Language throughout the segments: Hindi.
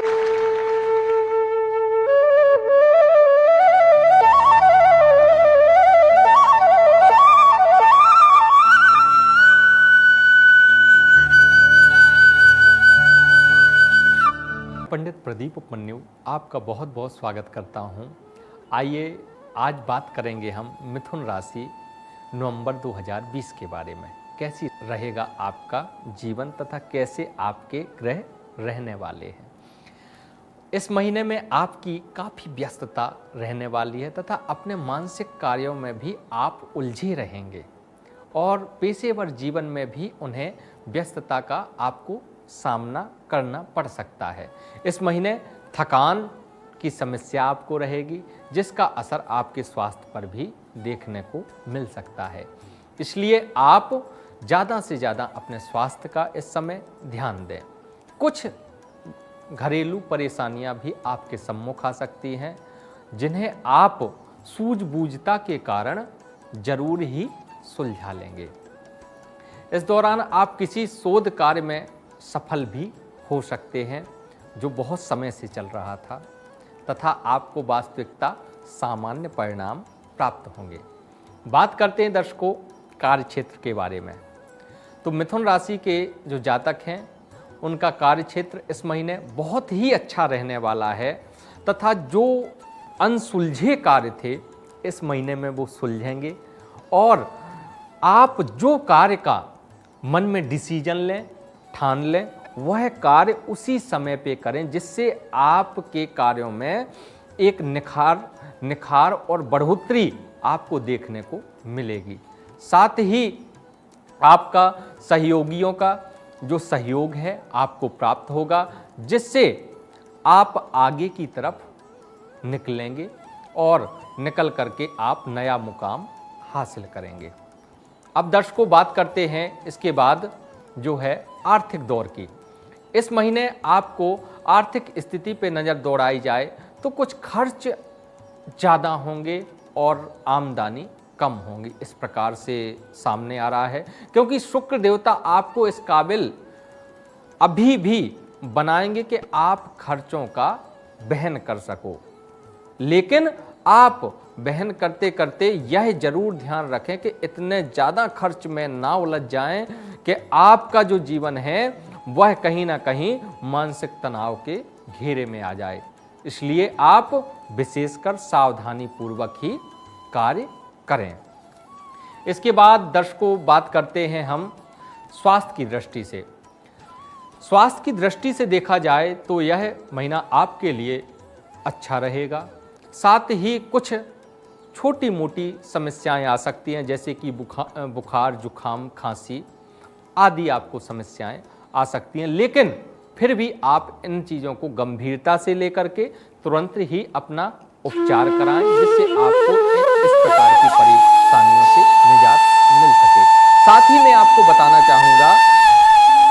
पंडित प्रदीप उपमन्यु आपका बहुत बहुत स्वागत करता हूं। आइए आज बात करेंगे हम मिथुन राशि नवंबर 2020 के बारे में। कैसी रहेगा आपका जीवन तथा कैसे आपके ग्रह रहने वाले हैं। इस महीने में आपकी काफ़ी व्यस्तता रहने वाली है तथा अपने मानसिक कार्यों में भी आप उलझे रहेंगे और पेशेवर जीवन में भी उन्हें व्यस्तता का आपको सामना करना पड़ सकता है। इस महीने थकान की समस्या आपको रहेगी, जिसका असर आपके स्वास्थ्य पर भी देखने को मिल सकता है। इसलिए आप ज़्यादा से ज़्यादा अपने स्वास्थ्य का इस समय ध्यान दें। कुछ घरेलू परेशानियां भी आपके सम्मुख आ सकती हैं, जिन्हें आप सूझबूझता के कारण जरूर ही सुलझा लेंगे। इस दौरान आप किसी शोध कार्य में सफल भी हो सकते हैं जो बहुत समय से चल रहा था तथा आपको वास्तविकता सामान्य परिणाम प्राप्त होंगे। बात करते हैं दर्शकों कार्य क्षेत्र के बारे में। तो मिथुन राशि के जो जातक हैं उनका कार्य क्षेत्र इस महीने बहुत ही अच्छा रहने वाला है तथा जो अनसुलझे कार्य थे इस महीने में वो सुलझेंगे और आप जो कार्य का मन में डिसीजन लें, ठान लें, वह कार्य उसी समय पे करें, जिससे आपके कार्यों में एक निखार और बढ़ोतरी आपको देखने को मिलेगी। साथ ही आपका सहयोगियों का जो सहयोग है आपको प्राप्त होगा, जिससे आप आगे की तरफ निकलेंगे और निकल करके आप नया मुकाम हासिल करेंगे। अब दर्शकों बात करते हैं इसके बाद जो है आर्थिक दौर की। इस महीने आपको आर्थिक स्थिति पे नज़र दौड़ाई जाए तो कुछ खर्च ज़्यादा होंगे और आमदनी कम होंगी, इस प्रकार से सामने आ रहा है, क्योंकि शुक्र देवता आपको इस काबिल अभी भी बनाएंगे कि आप खर्चों का वहन कर सको। लेकिन आप वहन करते करते यह जरूर ध्यान रखें कि इतने ज़्यादा खर्च में ना उलझ जाएं कि आपका जो जीवन है वह कहीं ना कहीं मानसिक तनाव के घेरे में आ जाए। इसलिए आप विशेषकर सावधानी पूर्वक ही कार्य करें। इसके बाद दर्शकों बात करते हैं हम स्वास्थ्य की दृष्टि से। स्वास्थ्य की दृष्टि से देखा जाए तो यह महीना आपके लिए अच्छा रहेगा। साथ ही कुछ छोटी मोटी समस्याएं आ सकती हैं, जैसे कि बुखार, जुखाम, खांसी आदि आपको समस्याएं आ सकती हैं, लेकिन फिर भी आप इन चीज़ों को गंभीरता से लेकर के तुरंत ही अपना उपचार कराएं, जिससे आपको इस प्रकार की परेशानियों से निजात मिल सके। साथ ही मैं आपको बताना चाहूँगा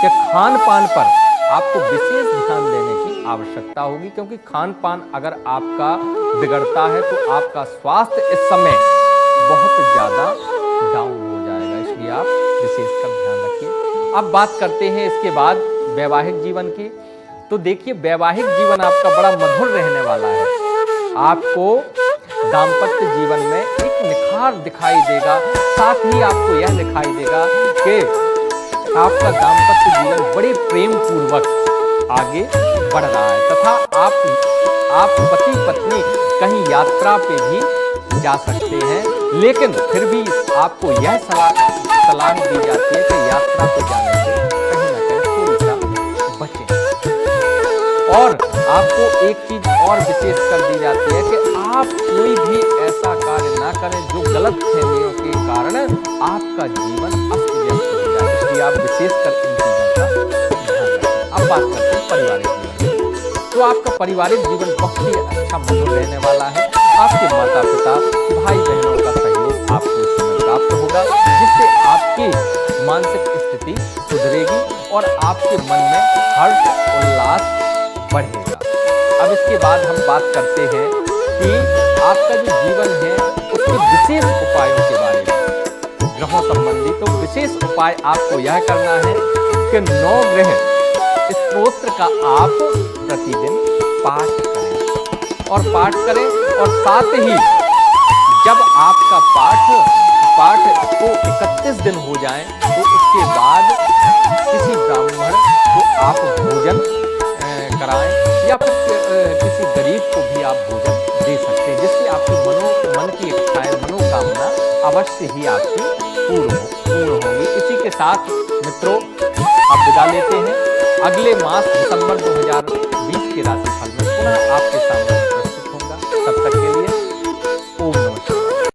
कि खान पान पर आपको विशेष ध्यान देने की आवश्यकता होगी, क्योंकि खान पान अगर आपका बिगड़ता है तो आपका स्वास्थ्य इस समय बहुत ज़्यादा डाउन हो जाएगा। इसलिए आप विशेषकर ध्यान रखिए। अब बात करते हैं इसके बाद वैवाहिक जीवन की। तो देखिए वैवाहिक जीवन आपका बड़ा मधुर रहने वाला है। आपको दाम्पत्य जीवन में एक निखार दिखाई देगा। साथ ही आपको यह दिखाई देगा कि आपका दाम्पत्य जीवन बड़े प्रेम पूर्वक आगे बढ़ रहा है तथा आप पति पत्नी कहीं यात्रा पे भी जा सकते हैं, लेकिन फिर भी आपको यह सलाह दी जाती है कि यात्रा पे जाने से कहीं ना कहीं थोड़ी सा बचें। और आपको एक चीज और विशेष कर दी जाती है कि आप कोई भी ऐसा कार्य ना करें जो गलत फहमियों के कारण आपका जीवन अस्त व्यस्त हो जाए। इसलिए आप विशेषकर इन चीजों का ध्यान रखें। अब बात करते हैं पारिवारिक जीवन। तो आपका पारिवारिक जीवन बहुत ही अच्छा मधुर रहने वाला है। आपके माता पिता, भाई बहनों का सहयोग आपको इस समय प्राप्त होगा, जिससे आपकी मानसिक स्थिति सुधरेगी और आपके मन में हर्ष उल्लास बढ़ेगा। अब इसके बाद हम बात करते हैं कि आपका जो जीवन है उसके विशेष उपायों के बारे में। ग्रहों संबंधी तो विशेष उपाय आपको यह करना है कि 9 ग्रह स्तोत्र का आप प्रतिदिन पाठ करें और पाठ करें, और साथ ही जब आपका पाठ को 31 दिन हो जाए तो उसके बाद किसी ब्राह्मण को आप भोजन कराएं, या फिर किसी गरीब को भी आप भोजन दे सकते हैं, जिससे आपकी मन की इच्छाएं, मनोकामना अवश्य ही आपकी पूर्ण होंगी। इसी के साथ मित्रों अब विदा लेते हैं। अगले मास दिसंबर 2020 के राशिफल में पुनः आप